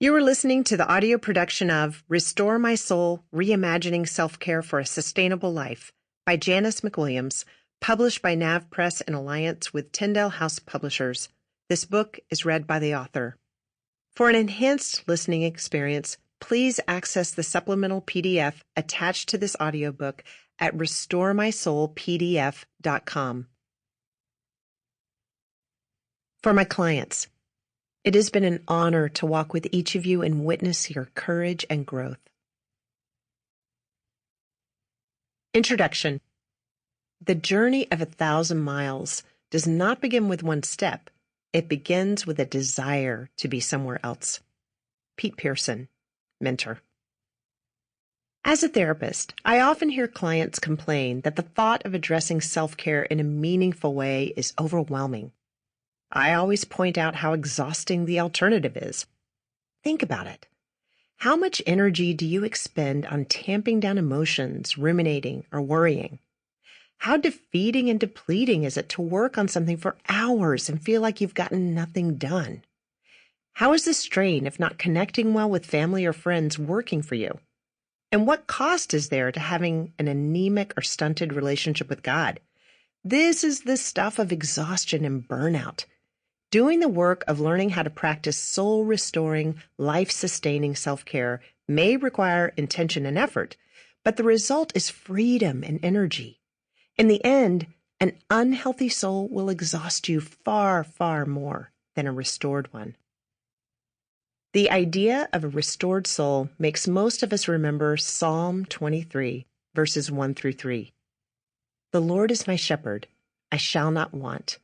You are listening to the audio production of Restore My Soul, Reimagining Self-Care for a Sustainable Life by Janice McWilliams, published by Nav Press in alliance with Tyndale House Publishers. This book is read by the author. For an enhanced listening experience, please access the supplemental PDF attached to this audiobook at restoremysoulpdf.com. For my clients, it has been an honor to walk with each of you and witness your courage and growth. Introduction. The journey of 1,000 miles does not begin with one step. It begins with a desire to be somewhere else. Pete Pearson, mentor. As a therapist, I often hear clients complain that the thought of addressing self-care in a meaningful way is overwhelming. I always point out how exhausting the alternative is. Think about it. How much energy do you expend on tamping down emotions, ruminating, or worrying? How defeating and depleting is it to work on something for hours and feel like you've gotten nothing done? How is the strain of not connecting well with family or friends working for you? And what cost is there to having an anemic or stunted relationship with God? This is the stuff of exhaustion and burnout. Doing the work of learning how to practice soul-restoring, life-sustaining self-care may require intention and effort, but the result is freedom and energy. In the end, an unhealthy soul will exhaust you far, far more than a restored one. The idea of a restored soul makes most of us remember Psalm 23, verses 1 through 3. The Lord is my shepherd, I shall not want.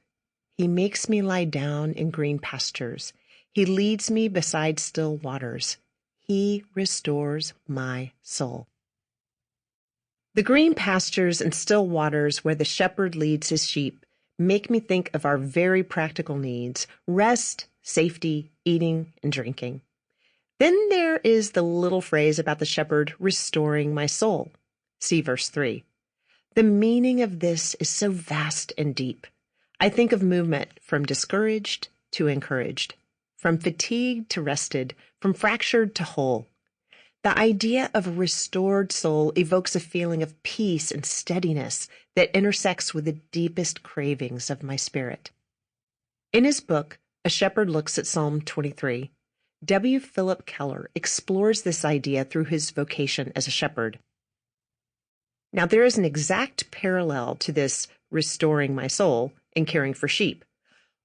He makes me lie down in green pastures. He leads me beside still waters. He restores my soul. The green pastures and still waters where the shepherd leads his sheep make me think of our very practical needs: rest, safety, eating, and drinking. Then there is the little phrase about the shepherd restoring my soul. See verse 3. The meaning of this is so vast and deep. I think of movement from discouraged to encouraged, from fatigued to rested, from fractured to whole. The idea of a restored soul evokes a feeling of peace and steadiness that intersects with the deepest cravings of my spirit. In his book, A Shepherd Looks at Psalm 23, W. Philip Keller explores this idea through his vocation as a shepherd. Now, there is an exact parallel to this restoring my soul in caring for sheep.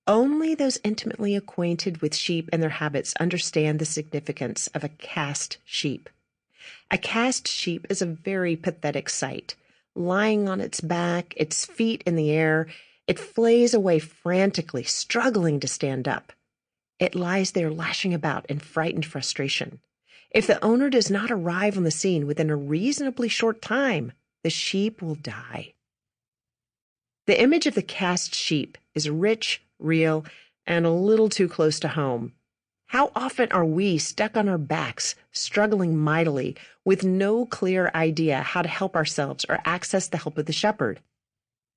Only those intimately acquainted with sheep and their habits understand the significance of a cast sheep. A cast sheep is a very pathetic sight. Lying on its back, its feet in the air, it flays away frantically, struggling to stand up. It lies there lashing about in frightened frustration. If the owner does not arrive on the scene within a reasonably short time, the sheep will die. The image of the cast sheep is rich, real, and a little too close to home. How often are we stuck on our backs, struggling mightily, with no clear idea how to help ourselves or access the help of the shepherd?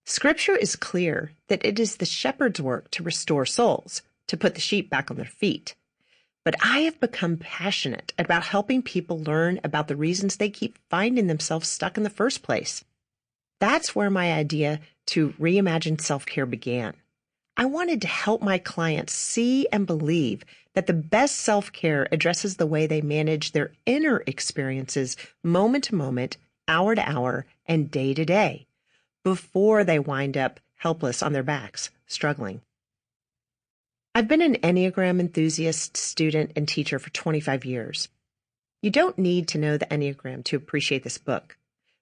Scripture is clear that it is the shepherd's work to restore souls, to put the sheep back on their feet. But I have become passionate about helping people learn about the reasons they keep finding themselves stuck in the first place. That's where my idea to reimagine self-care began. I wanted to help my clients see and believe that the best self-care addresses the way they manage their inner experiences moment to moment, hour to hour, and day to day, before they wind up helpless on their backs, struggling. I've been an Enneagram enthusiast, student, and teacher for 25 years. You don't need to know the Enneagram to appreciate this book,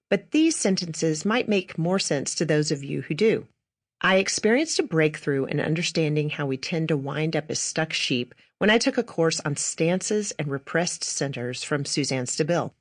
but these sentences might make more sense to those of you who do. I experienced a breakthrough in understanding how we tend to wind up as stuck sheep when I took a course on stances and repressed centers from Suzanne Stabile.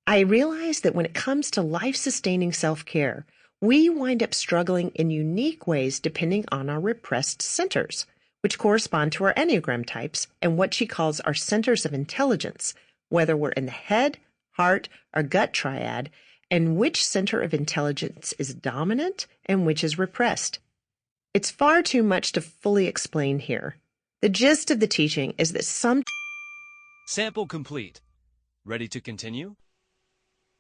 I realized that when it comes to life-sustaining self-care, we wind up struggling in unique ways depending on our repressed centers, which correspond to our Enneagram types and what she calls our centers of intelligence, whether we're in the head, heart, or gut triad, and which center of intelligence is dominant and which is repressed. It's far too much to fully explain here. The gist of the teaching is that some Sample complete. Ready to continue?